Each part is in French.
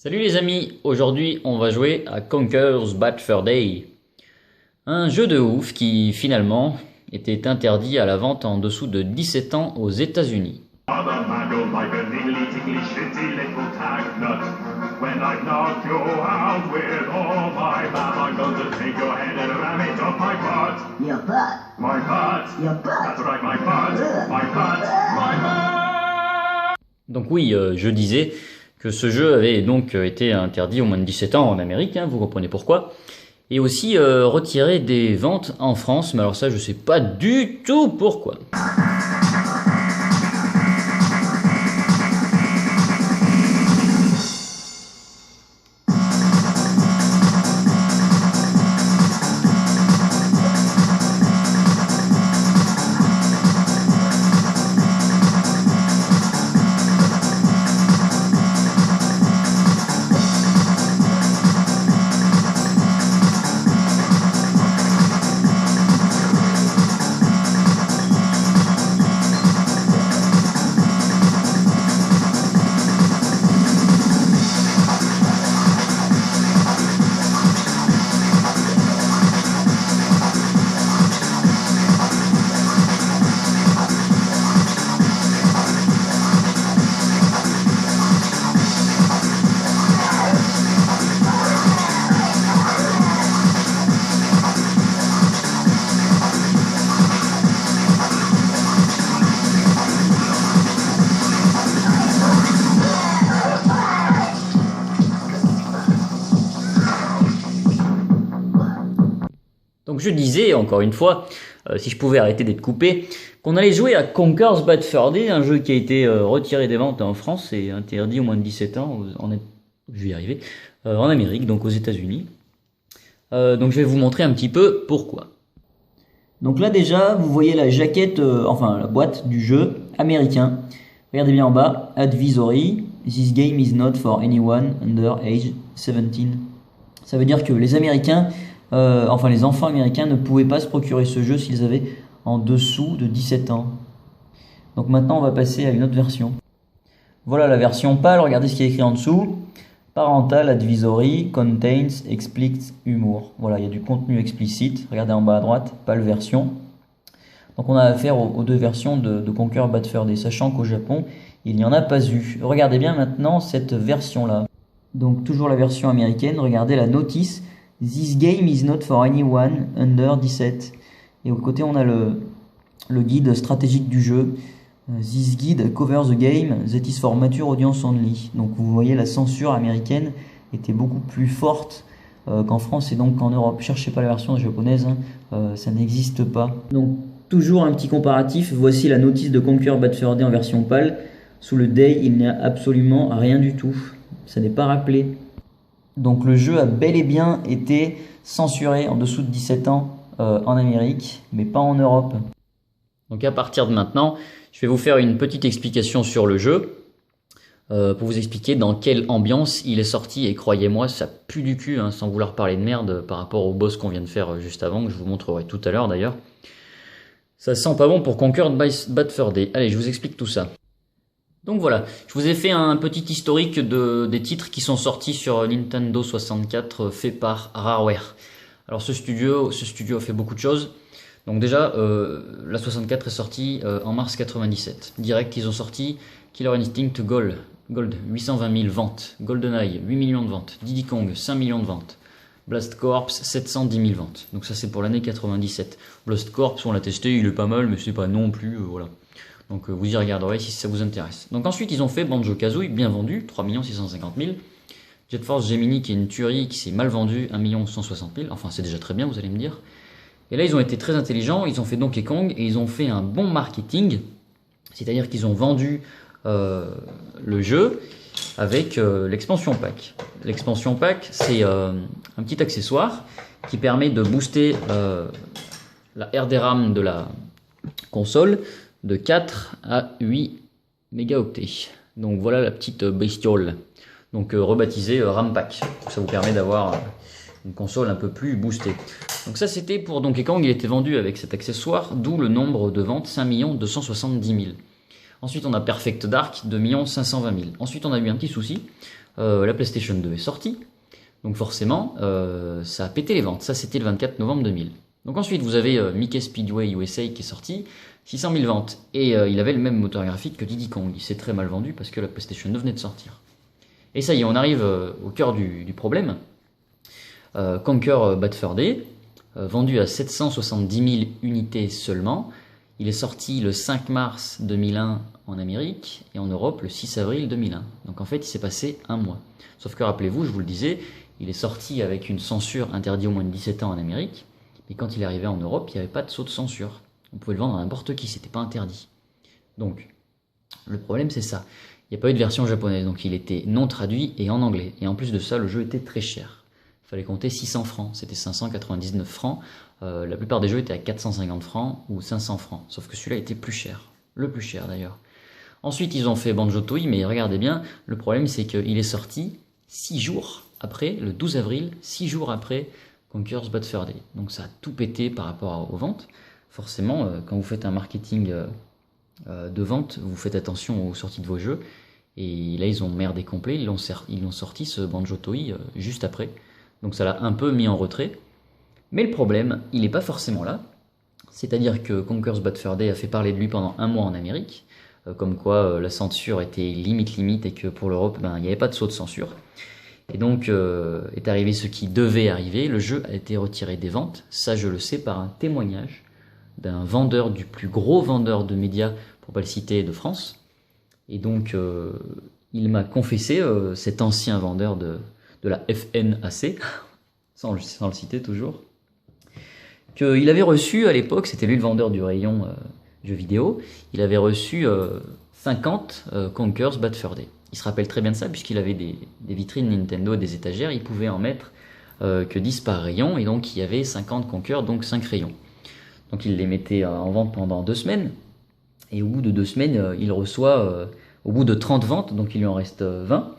Salut les amis, aujourd'hui on va jouer à Conker's Bad Fur Day. Un jeu de ouf qui finalement était interdit à la vente en dessous de 17 ans aux États-Unis. Your butt. My butt. Your butt. That's right, my butt. My butt. My butt. Donc oui, je disais que ce jeu avait donc été interdit aux moins de 17 ans en Amérique, vous comprenez pourquoi. Et aussi retiré des ventes en France, mais alors ça je sais pas du tout pourquoi. Donc je disais, encore une fois, si je pouvais arrêter d'être coupé, qu'on allait jouer à Conker's Bad Fur Day, un jeu qui a été retiré des ventes en France et interdit aux moins de 17 ans, je vais y arriver, en Amérique, donc aux États-Unis. Donc je vais vous montrer un petit peu pourquoi. Donc là déjà, vous voyez la jaquette, enfin la boîte du jeu américain. Regardez bien en bas, Advisory, this game is not for anyone under age 17. Ça veut dire que les Américains, enfin les enfants américains ne pouvaient pas se procurer ce jeu s'ils avaient en dessous de 17 ans. Donc maintenant on va passer à une autre version. Voilà la version pâle, regardez ce qui est écrit en dessous. Parental Advisory contains explicit humour. Voilà, il y a du contenu explicite. Regardez en bas à droite, pâle version. Donc on a affaire aux deux versions de Conker's Bad Fur Day, sachant qu'au Japon, il n'y en a pas eu. Regardez bien maintenant cette version-là. Donc toujours la version américaine, regardez la notice. This game is not for anyone under 17. Et au côté, on a le guide stratégique du jeu. This guide covers the game that is for mature audience only. Donc vous voyez, la censure américaine était beaucoup plus forte qu'en France et donc qu'en Europe. Cherchez pas la version japonaise, ça n'existe pas. Donc toujours un petit comparatif. Voici la notice de Conker's Bad Fur Day en version pâle. Sous le day, il n'y a absolument rien du tout. Ça n'est pas rappelé. Donc le jeu a bel et bien été censuré en dessous de 17 ans en Amérique, mais pas en Europe. Donc à partir de maintenant, je vais vous faire une petite explication sur le jeu, pour vous expliquer dans quelle ambiance il est sorti, et croyez-moi, ça pue du cul, sans vouloir parler de merde par rapport au boss qu'on vient de faire juste avant, que je vous montrerai tout à l'heure d'ailleurs. Ça sent pas bon pour Conker's Bad Fur Day. Allez, je vous explique tout ça. Donc voilà, je vous ai fait un petit historique des titres qui sont sortis sur Nintendo 64 fait par Rareware. Alors ce studio a fait beaucoup de choses. Donc déjà, la 64 est sortie en mars 97. Direct, ils ont sorti Killer Instinct Gold, 820 000 ventes. GoldenEye, 8 millions de ventes. Diddy Kong, 5 millions de ventes. Blast Corps, 710 000 ventes. Donc ça c'est pour l'année 97. Blast Corps, on l'a testé, il est pas mal, mais c'est pas non plus, voilà. Donc vous y regarderez si ça vous intéresse. Donc ensuite ils ont fait Banjo-Kazooie, bien vendu, 3 650 000. Jet Force Gemini qui est une tuerie qui s'est mal vendue, 1 160 000. Enfin c'est déjà très bien, vous allez me dire. Et là ils ont été très intelligents, ils ont fait Donkey Kong et ils ont fait un bon marketing. C'est-à-dire qu'ils ont vendu le jeu avec l'expansion pack. L'expansion pack c'est un petit accessoire qui permet de booster la RD-RAM de la console de 4 à 8 mégaoctets. Donc voilà la petite bestiole. Donc rebaptisée RAM Pack. Ça vous permet d'avoir une console un peu plus boostée. Donc ça c'était pour Donkey Kong, il était vendu avec cet accessoire, d'où le nombre de ventes 5 270 000. Ensuite on a Perfect Dark, 2 520 000. Ensuite on a eu un petit souci, la PlayStation 2 est sortie. Donc forcément, ça a pété les ventes. Ça, c'était le 24 novembre 2000. Donc ensuite, vous avez Mickey Speedway USA qui est sorti, 600 000 ventes. Et il avait le même moteur graphique que Diddy Kong. Il s'est très mal vendu parce que la PlayStation 2 venait de sortir. Et ça y est, on arrive au cœur du problème. Conquer Bad Fur Day, vendu à 770 000 unités seulement. Il est sorti le 5 mars 2001 en Amérique et en Europe le 6 avril 2001. Donc en fait, il s'est passé un mois. Sauf que rappelez-vous, je vous le disais, il est sorti avec une censure interdite aux moins de 17 ans en Amérique. Mais quand il est arrivé en Europe, il n'y avait pas de saut de censure. On pouvait le vendre à n'importe qui, c'était pas interdit. Donc, le problème c'est ça. Il n'y a pas eu de version japonaise, donc il était non traduit et en anglais. Et en plus de ça, le jeu était très cher. Il fallait compter 600 francs, c'était 599 francs. La plupart des jeux étaient à 450 francs ou 500 francs. Sauf que celui-là était plus cher. Le plus cher d'ailleurs. Ensuite, ils ont fait Banjo-Tooie, mais regardez bien, le problème c'est qu'il est sorti 6 jours après, le 12 avril, 6 jours après Conker's Bad Fur Day. Donc ça a tout pété par rapport aux ventes. Forcément, quand vous faites un marketing de vente, vous faites attention aux sorties de vos jeux. Et là, ils ont merdé complet, ils l'ont sorti ce Banjo-Tooie juste après. Donc ça l'a un peu mis en retrait. Mais le problème, il n'est pas forcément là. C'est-à-dire que Conker's Bad Fur Day a fait parler de lui pendant un mois en Amérique. Comme quoi la censure était limite et que pour l'Europe, il n'y avait pas de saut de censure. Et donc est arrivé ce qui devait arriver, le jeu a été retiré des ventes, ça je le sais par un témoignage d'un vendeur, du plus gros vendeur de médias, pour pas le citer, de France. Et donc il m'a confessé, cet ancien vendeur de la FNAC, sans le citer toujours, qu'il avait reçu à l'époque, c'était lui le vendeur du rayon jeux vidéo, il avait reçu 50 Conker's Bad Fur Day. Il se rappelle très bien de ça puisqu'il avait des vitrines Nintendo et des étagères, il pouvait en mettre que 10 par rayon et donc il y avait 50 Conker, donc 5 rayons. Donc il les mettait en vente pendant 2 semaines et au bout de 2 semaines, il reçoit, au bout de 30 ventes, donc il lui en reste 20,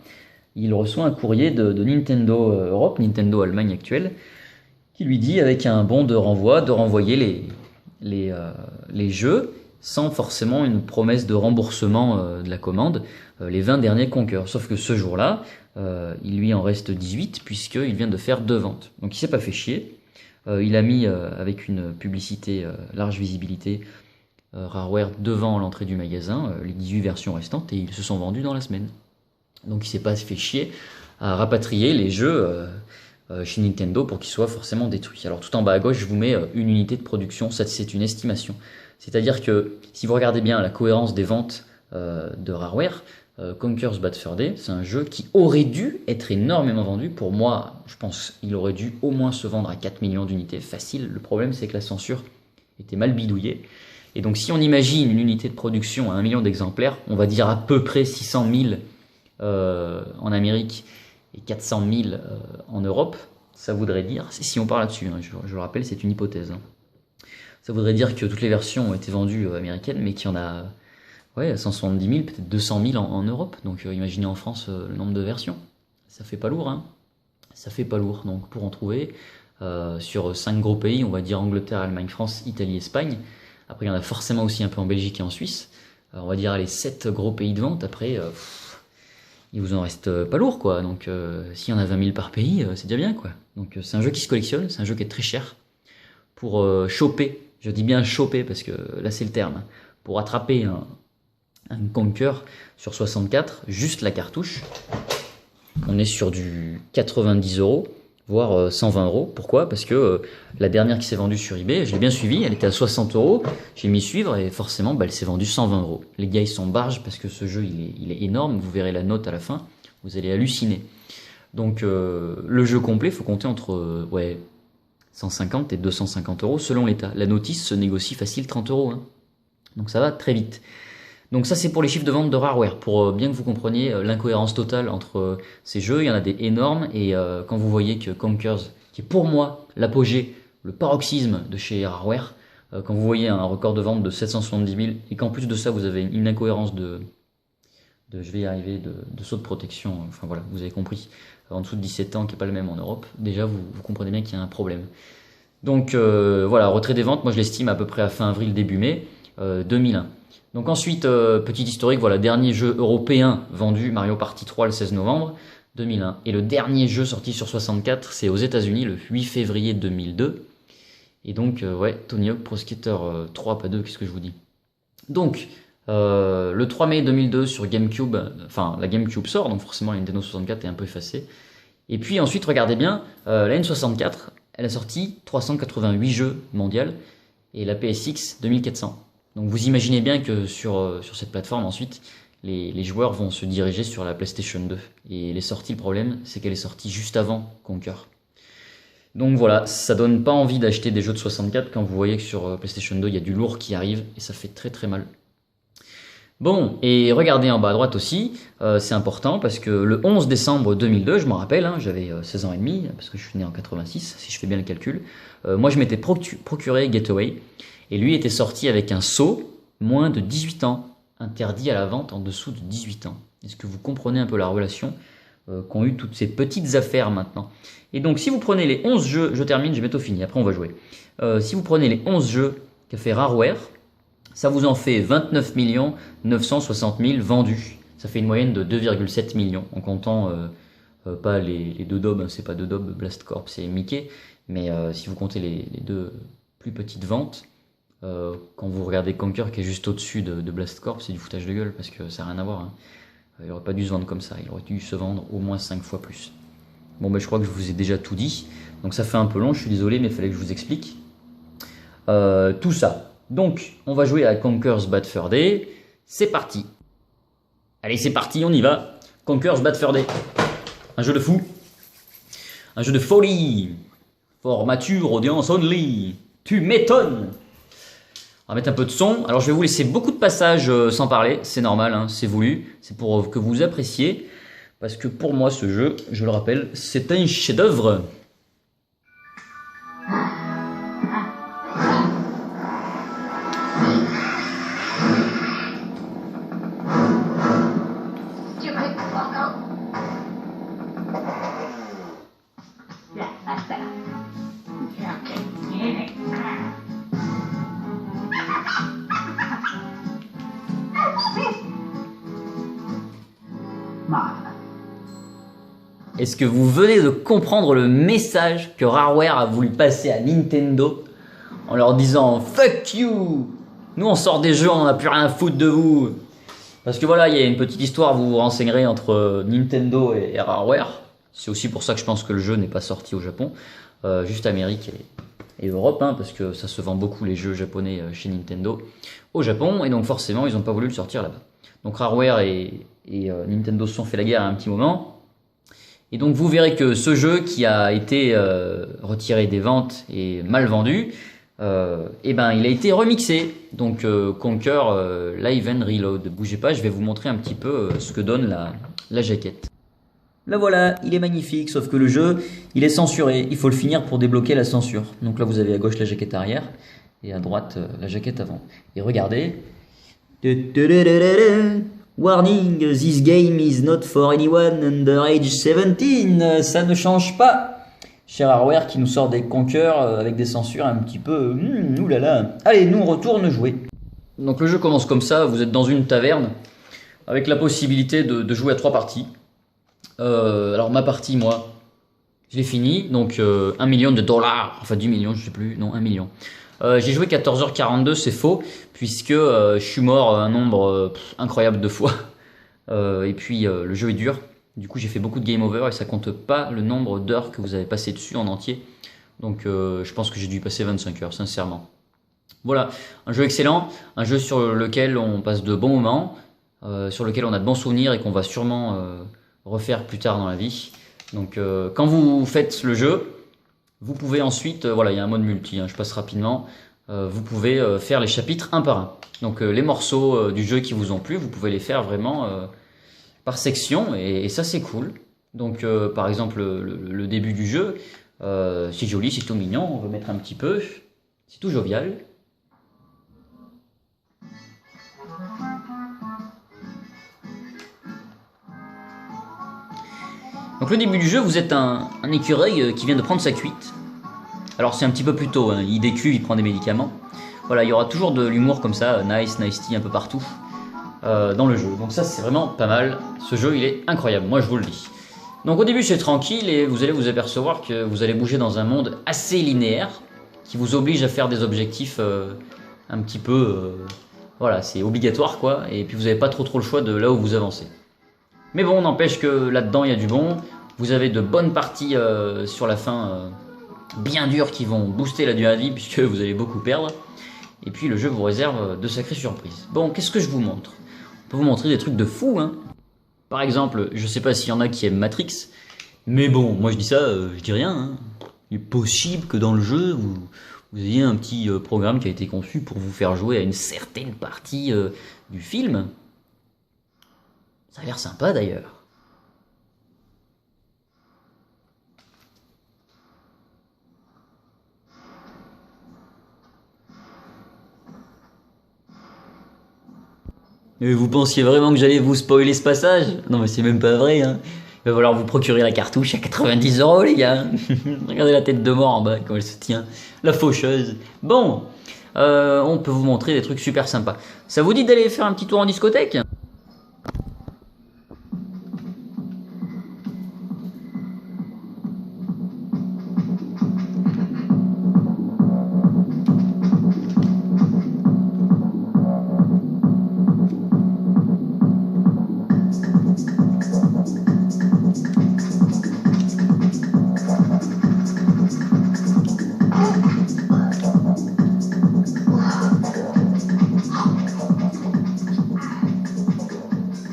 il reçoit un courrier de Nintendo Europe, Nintendo Allemagne actuelle, qui lui dit avec un bon de renvoi de renvoyer les jeux sans forcément une promesse de remboursement de la commande, les 20 derniers Conker. Sauf que ce jour-là, il lui en reste 18 puisqu'il vient de faire 2 ventes. Donc il s'est pas fait chier. Il a mis avec une publicité large visibilité Rareware devant l'entrée du magasin les 18 versions restantes et ils se sont vendus dans la semaine. Donc il s'est pas fait chier à rapatrier les jeux chez Nintendo pour qu'ils soient forcément détruits. Alors tout en bas à gauche, je vous mets une unité de production, ça c'est une estimation. C'est-à-dire que si vous regardez bien la cohérence des ventes de Rareware, Conker's Bad Fur Day, c'est un jeu qui aurait dû être énormément vendu. Pour moi, je pense qu'il aurait dû au moins se vendre à 4 millions d'unités, facile. Le problème, c'est que la censure était mal bidouillée. Et donc, si on imagine une unité de production à 1 million d'exemplaires, on va dire à peu près 600 000 en Amérique et 400 000 en Europe, ça voudrait dire, si on parle là-dessus, hein, je le rappelle, c'est une hypothèse, hein. Ça voudrait dire que toutes les versions ont été vendues américaines, mais qu'il y en a 170 000, peut-être 200 000 en Europe. Donc imaginez en France le nombre de versions. Ça fait pas lourd, hein. Ça fait pas lourd. Donc pour en trouver, sur 5 gros pays, on va dire Angleterre, Allemagne, France, Italie, Espagne. Après, il y en a forcément aussi un peu en Belgique et en Suisse. On va dire les 7 gros pays de vente. Après, il vous en reste pas lourd, quoi. Donc s'il y en a 20 000 par pays, c'est déjà bien, quoi. Donc c'est un jeu qui se collectionne, c'est un jeu qui est très cher. Pour choper, je dis bien choper parce que là c'est le terme, pour attraper un Conker sur 64, juste la cartouche, on est sur du 90 €, voire 120 €. Pourquoi? Parce que la dernière qui s'est vendue sur eBay, je l'ai bien suivie, elle était à 60 €, j'ai mis suivre et forcément elle s'est vendue 120 €. Les gars ils sont barges parce que ce jeu il est énorme, vous verrez la note à la fin, vous allez halluciner. Donc le jeu complet, il faut compter entre 150 et 250 € selon l'état. La notice se négocie facile 30 €, hein. Donc ça va très vite. Donc ça c'est pour les chiffres de vente de Rareware, pour bien que vous compreniez l'incohérence totale entre ces jeux. Il y en a des énormes et quand vous voyez que Conker's, qui est pour moi l'apogée, le paroxysme de chez Rareware, quand vous voyez un record de vente de 770 000 et qu'en plus de ça vous avez une incohérence de je vais y arriver, de saut de protection, enfin voilà, vous avez compris, en dessous de 17 ans qui n'est pas le même en Europe, déjà vous comprenez bien qu'il y a un problème. Donc voilà, retrait des ventes, moi je l'estime à peu près à fin avril, début mai 2001. Donc ensuite, petit historique, voilà, dernier jeu européen vendu, Mario Party 3 le 16 novembre. 2001. Et le dernier jeu sorti sur 64, c'est aux États-Unis le 8 février 2002. Et donc, ouais, Tony Hawk Pro Skater 3, pas 2, qu'est-ce que je vous dis. Donc, le 3 mai 2002 sur GameCube, enfin la GameCube sort, donc forcément la Nintendo 64 est un peu effacée. Et puis ensuite, regardez bien, la N64, elle a sorti 388 jeux mondiaux et la PSX 2400. Donc vous imaginez bien que sur cette plateforme ensuite, les joueurs vont se diriger sur la PlayStation 2. Et elle est sortie, le problème, c'est qu'elle est sortie juste avant Conker. Donc voilà, ça donne pas envie d'acheter des jeux de 64 quand vous voyez que sur PlayStation 2, il y a du lourd qui arrive et ça fait très très mal. Bon, et regardez en bas à droite aussi, c'est important parce que le 11 décembre 2002, je m'en rappelle, hein, j'avais 16 ans et demi, parce que je suis né en 86, si je fais bien le calcul, moi je m'étais procuré Getaway, et lui était sorti avec un sceau, moins de 18 ans, interdit à la vente en dessous de 18 ans. Est-ce que vous comprenez un peu la relation qu'ont eu toutes ces petites affaires maintenant? Et donc si vous prenez les 11 jeux, je termine, j'ai bientôt fini, après on va jouer. Si vous prenez les 11 jeux qu'a fait Rareware, ça vous en fait 29 960 000 vendus. Ça fait une moyenne de 2,7 millions, en comptant pas les deux daubes, hein, c'est pas deux daubes, Blast Corp, c'est Mickey, mais si vous comptez les deux plus petites ventes, quand vous regardez Conker qui est juste au-dessus de Blast Corp, c'est du foutage de gueule, parce que ça n'a rien à voir. Hein. Il aurait pas dû se vendre comme ça, il aurait dû se vendre au moins 5 fois plus. Bon, ben, je crois que je vous ai déjà tout dit, donc ça fait un peu long, je suis désolé, mais il fallait que je vous explique tout ça. Donc, on va jouer à Conker's Bad Fur Day. C'est parti. Allez, c'est parti, on y va. Conker's Bad Fur Day. Un jeu de fou. Un jeu de folie. For mature audience only. Tu m'étonnes. On va mettre un peu de son. Alors, je vais vous laisser beaucoup de passages sans parler. C'est normal, hein, c'est voulu. C'est pour que vous appréciez. Parce que pour moi, ce jeu, je le rappelle, c'est un chef-d'œuvre. Est-ce que vous venez de comprendre le message que Rareware a voulu passer à Nintendo en leur disant « Fuck you ! Nous on sort des jeux, on n'a plus rien à foutre de vous !» Parce que voilà, il y a une petite histoire, vous vous renseignerez, entre Nintendo et Rareware. C'est aussi pour ça que je pense que le jeu n'est pas sorti au Japon, juste Amérique et Europe, hein, parce que ça se vend beaucoup les jeux japonais chez Nintendo au Japon, et donc forcément ils n'ont pas voulu le sortir là-bas. Donc Rareware et Nintendo se sont fait la guerre à un petit moment. Et donc vous verrez que ce jeu qui a été retiré des ventes et mal vendu, et ben il a été remixé. Donc Conker Live and Reload. Bougez pas, je vais vous montrer un petit peu ce que donne la jaquette. Là voilà, il est magnifique, sauf que le jeu, il est censuré. Il faut le finir pour débloquer la censure. Donc là vous avez à gauche la jaquette arrière et à droite la jaquette avant. Et regardez. Warning, this game is not for anyone under age 17. Ça ne change pas. Cher Rareware qui nous sort des Conker avec des censures un petit peu... oulala. Allez, nous on retourne jouer. Donc le jeu commence comme ça, vous êtes dans une taverne avec la possibilité de jouer à 3 parties. Alors ma partie, moi, je l'ai fini, donc 1 million de dollars, enfin 10 millions, je sais plus, non 1 million. J'ai joué 14h42, c'est faux, puisque je suis mort un nombre incroyable de fois. Et puis le jeu est dur, du coup j'ai fait beaucoup de game over et ça compte pas le nombre d'heures que vous avez passé dessus en entier. Donc je pense que j'ai dû y passer 25 heures, sincèrement. Voilà, un jeu excellent, un jeu sur lequel on passe de bons moments, sur lequel on a de bons souvenirs et qu'on va sûrement refaire plus tard dans la vie. Donc quand vous faites le jeu, vous pouvez ensuite, voilà, il y a un mode multi, hein, je passe rapidement, vous pouvez faire les chapitres un par un. Donc les morceaux du jeu qui vous ont plu, vous pouvez les faire vraiment par section, et ça c'est cool. Donc par exemple le début du jeu, c'est joli, c'est tout mignon, on veut mettre un petit peu, c'est tout jovial. Donc le début du jeu, vous êtes un écureuil qui vient de prendre sa cuite. Alors c'est un petit peu plus tôt, hein. Il décuve, il prend des médicaments. Voilà, il y aura toujours de l'humour comme ça, nice tea un peu partout dans le jeu. Donc ça c'est vraiment pas mal, ce jeu il est incroyable, moi je vous le dis. Donc au début c'est tranquille et vous allez vous apercevoir que vous allez bouger dans un monde assez linéaire qui vous oblige à faire des objectifs un petit peu... voilà, c'est obligatoire quoi, et puis vous n'avez pas trop le choix de là où vous avancez. Mais bon, n'empêche que là-dedans il y a du bon, vous avez de bonnes parties sur la fin bien dures qui vont booster la durée de vie puisque vous allez beaucoup perdre. Et puis le jeu vous réserve de sacrées surprises. Bon, qu'est-ce que je vous montre? On peut vous montrer des trucs de fou, hein. Par exemple, je sais pas s'il y en a qui aiment Matrix, mais bon, moi je dis ça, je dis rien, hein. Il est possible que dans le jeu, vous ayez un petit programme qui a été conçu pour vous faire jouer à une certaine partie du film. Ça a l'air sympa d'ailleurs. Et vous pensiez vraiment que j'allais vous spoiler ce passage? Non mais c'est même pas vrai, hein. Il va falloir vous procurer la cartouche à 90 € les gars. Regardez la tête de mort en bas, comment elle se tient. La faucheuse. Bon, on peut vous montrer des trucs super sympas. Ça vous dit d'aller faire un petit tour en discothèque?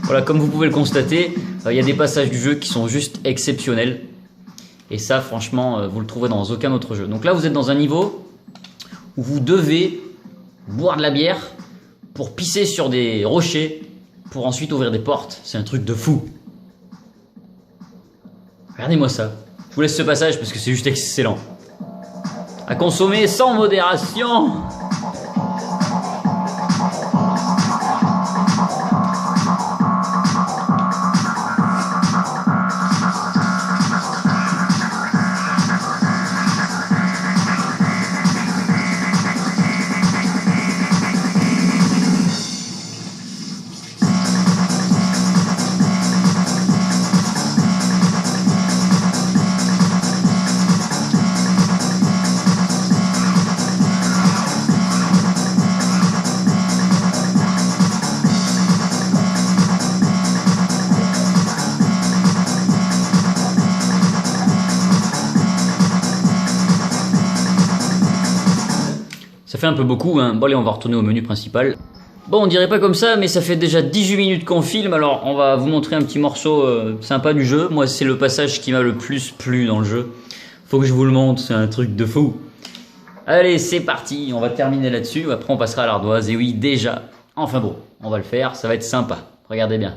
Voilà, comme vous pouvez le constater, il y a des passages du jeu qui sont juste exceptionnels. Et ça, franchement, vous le trouverez dans aucun autre jeu. Donc là, vous êtes dans un niveau où vous devez boire de la bière pour pisser sur des rochers pour ensuite ouvrir des portes. C'est un truc de fou. Regardez-moi ça. Je vous laisse ce passage parce que c'est juste excellent. À consommer sans modération. Ça fait un peu beaucoup, hein. Bon allez, on va retourner au menu principal. Bon, on dirait pas comme ça, mais ça fait déjà 18 minutes qu'on filme, alors on va vous montrer un petit morceau sympa du jeu. Moi, c'est le passage qui m'a le plus plu dans le jeu. Faut que je vous le montre, c'est un truc de fou. Allez, c'est parti, on va terminer là-dessus, après on passera à l'ardoise, et oui, déjà. Enfin bon, on va le faire, ça va être sympa. Regardez bien.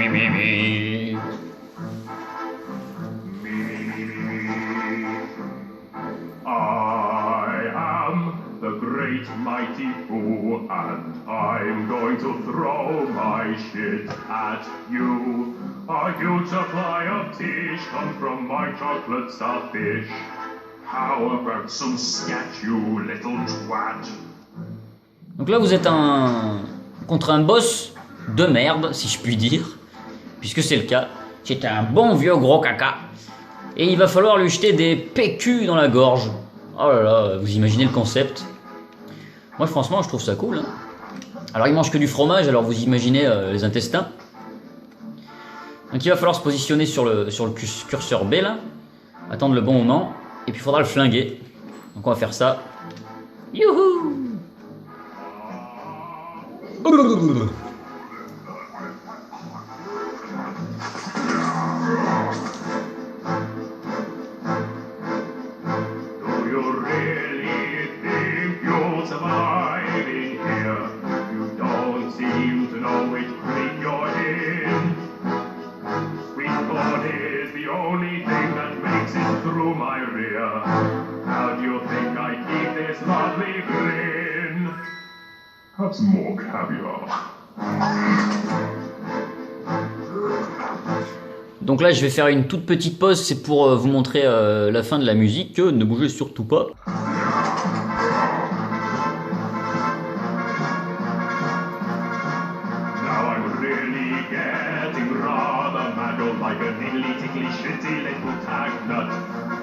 Me. I am the great mighty Pooh, and I'm going to throw my shit at you. A huge supply of tish come from my chocolate starfish. How about some scat, you little twat? Donc là, vous êtes contre un boss de merde, si je puis dire, puisque c'est le cas. C'est un bon vieux gros caca. Et il va falloir lui jeter des PQ dans la gorge. Oh là là, vous imaginez le concept. Moi, franchement, je trouve ça cool, hein. Alors, il mange que du fromage, alors vous imaginez les intestins. Donc, il va falloir se positionner sur le curseur B, là. Attendre le bon moment. Et puis, il faudra le flinguer. Donc, on va faire ça. Youhou! Is the only thing that makes it through my rear. How do you think this lovely grin. Have some more caviar. Donc là, je vais faire une toute petite pause, c'est pour vous montrer la fin de la musique. Ne bougez surtout pas.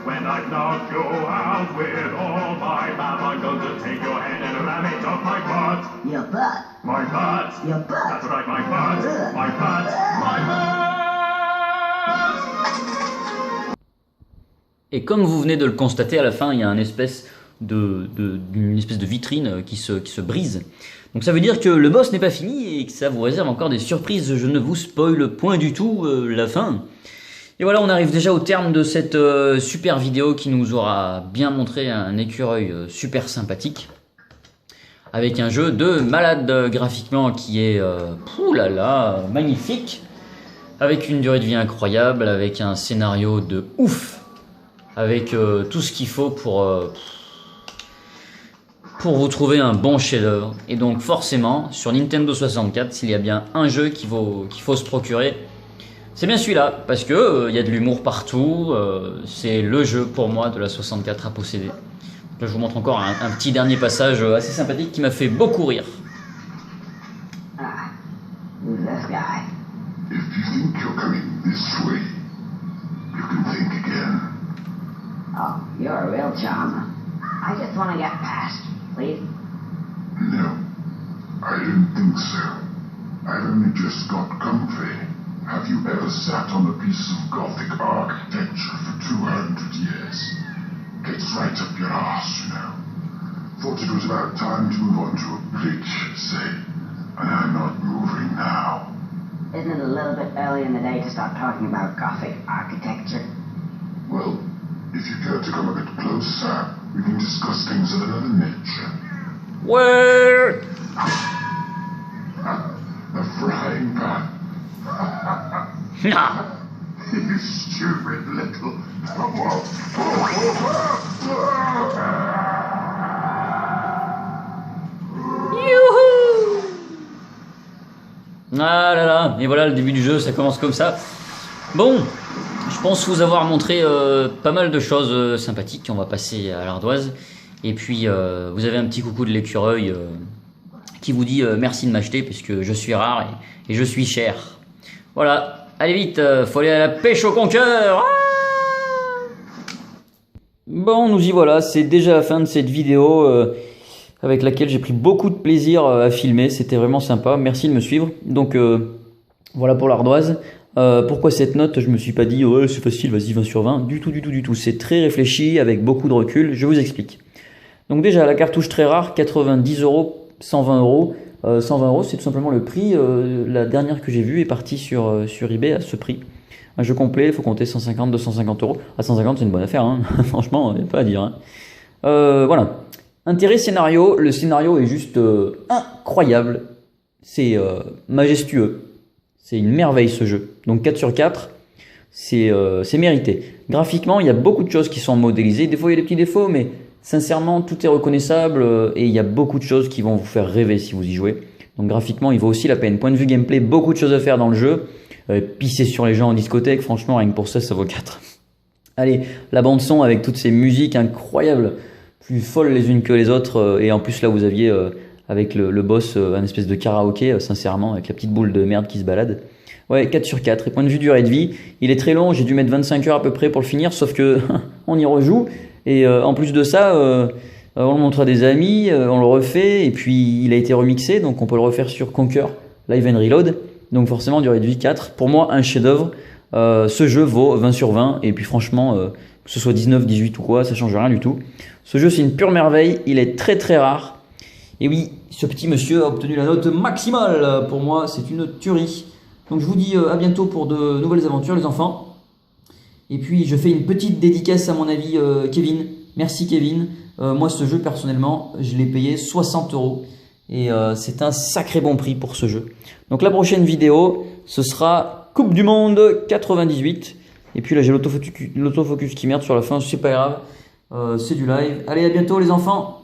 When I knock you out with all my bab, I'm going to take your head and ram it up my butt. Your butt. My butt. Your butt. That's right, my butt. Ugh. My butt. My butt. Et comme vous venez de le constater, à la fin, il y a une espèce de vitrine qui se brise. Donc ça veut dire que le boss n'est pas fini et que ça vous réserve encore des surprises. Je ne vous spoil point du tout la fin. Et voilà, on arrive déjà au terme de cette super vidéo qui nous aura bien montré un écureuil super sympathique. Avec un jeu de malade graphiquement qui est magnifique. Avec une durée de vie incroyable, avec un scénario de ouf. Avec tout ce qu'il faut pour vous trouver un bon chef-d'œuvre. Et donc forcément, sur Nintendo 64, s'il y a bien un jeu qu'il faut se procurer, c'est bien celui-là, parce que y a de l'humour partout, c'est le jeu pour moi de la 64 à posséder. Donc là, je vous montre encore un petit dernier passage assez sympathique qui m'a fait beaucoup rire. Ah, who's this guy? If you think you're coming this way, you can think again. Oh, you're a real chum. I just want to get past, please. No, I don't think so. I've only just got comfy. Have you ever sat on a piece of Gothic architecture for 200 years? Gets right up your arse, you know. Thought it was about time to move on to a bridge, say. And I'm not moving now. Isn't it a little bit early in the day to start talking about Gothic architecture? Well, if you care to come a bit closer, we can discuss things of another nature. Ouais. A frying pan. Ah. You stupid little... Youhou. Ah là là, et voilà le début du jeu, ça commence comme ça. Bon, je pense vous avoir montré pas mal de choses sympathiques. On va passer à l'ardoise. Et puis, vous avez un petit coucou de l'écureuil qui vous dit merci de m'acheter puisque je suis rare et je suis cher. Voilà, allez vite, faut aller à la pêche au conqueur. Bon, nous y voilà, c'est déjà la fin de cette vidéo avec laquelle j'ai pris beaucoup de plaisir à filmer. C'était vraiment sympa, merci de me suivre. Donc, voilà pour l'ardoise. Pourquoi cette note? Je me suis pas dit ouais c'est facile, vas-y 20 sur 20. Du tout. C'est très réfléchi avec beaucoup de recul. Je vous explique. Donc déjà la cartouche très rare, 90 €, 120 €. 120 €, c'est tout simplement le prix. La dernière que j'ai vue est partie sur eBay à ce prix. Un jeu complet, il faut compter 150, 250 €. À 150, c'est une bonne affaire, hein. Franchement, il n'y a pas à dire. Hein. Voilà. Intérêt scénario, le scénario est juste incroyable. C'est majestueux. C'est une merveille ce jeu. Donc 4 sur 4, c'est mérité. Graphiquement, il y a beaucoup de choses qui sont modélisées. Des fois, il y a des petits défauts, mais sincèrement, tout est reconnaissable et il y a beaucoup de choses qui vont vous faire rêver si vous y jouez. Donc graphiquement, il vaut aussi la peine. Point de vue gameplay, beaucoup de choses à faire dans le jeu. Pisser sur les gens en discothèque, franchement, rien que pour ça, ça vaut 4. Allez, la bande son avec toutes ces musiques incroyables, plus folles les unes que les autres. Et en plus, là, vous aviez avec le boss un espèce de karaoké, sincèrement, avec la petite boule de merde qui se balade. Ouais, 4 sur 4. Et point de vue durée de vie, il est très long. J'ai dû mettre 25 heures à peu près pour le finir, sauf que on y rejoue. Et en plus de ça, on le montre à des amis, on le refait, et puis il a été remixé, donc on peut le refaire sur Conquer Live and Reload. Donc forcément, durée de vie 4. Pour moi, un chef-d'œuvre. Ce jeu vaut 20 sur 20, et puis franchement, que ce soit 19, 18 ou quoi, ça change rien du tout. Ce jeu, c'est une pure merveille, il est très très rare. Et oui, ce petit monsieur a obtenu la note maximale. Pour moi, c'est une tuerie. Donc je vous dis à bientôt pour de nouvelles aventures, les enfants. Et puis je fais une petite dédicace à mon ami Kevin. Merci Kevin. Moi ce jeu personnellement je l'ai payé 60 €. Et c'est un sacré bon prix pour ce jeu. Donc la prochaine vidéo ce sera Coupe du Monde 98. Et puis là j'ai l'autofocus qui merde sur la fin, c'est pas grave. C'est du live. Allez à bientôt les enfants.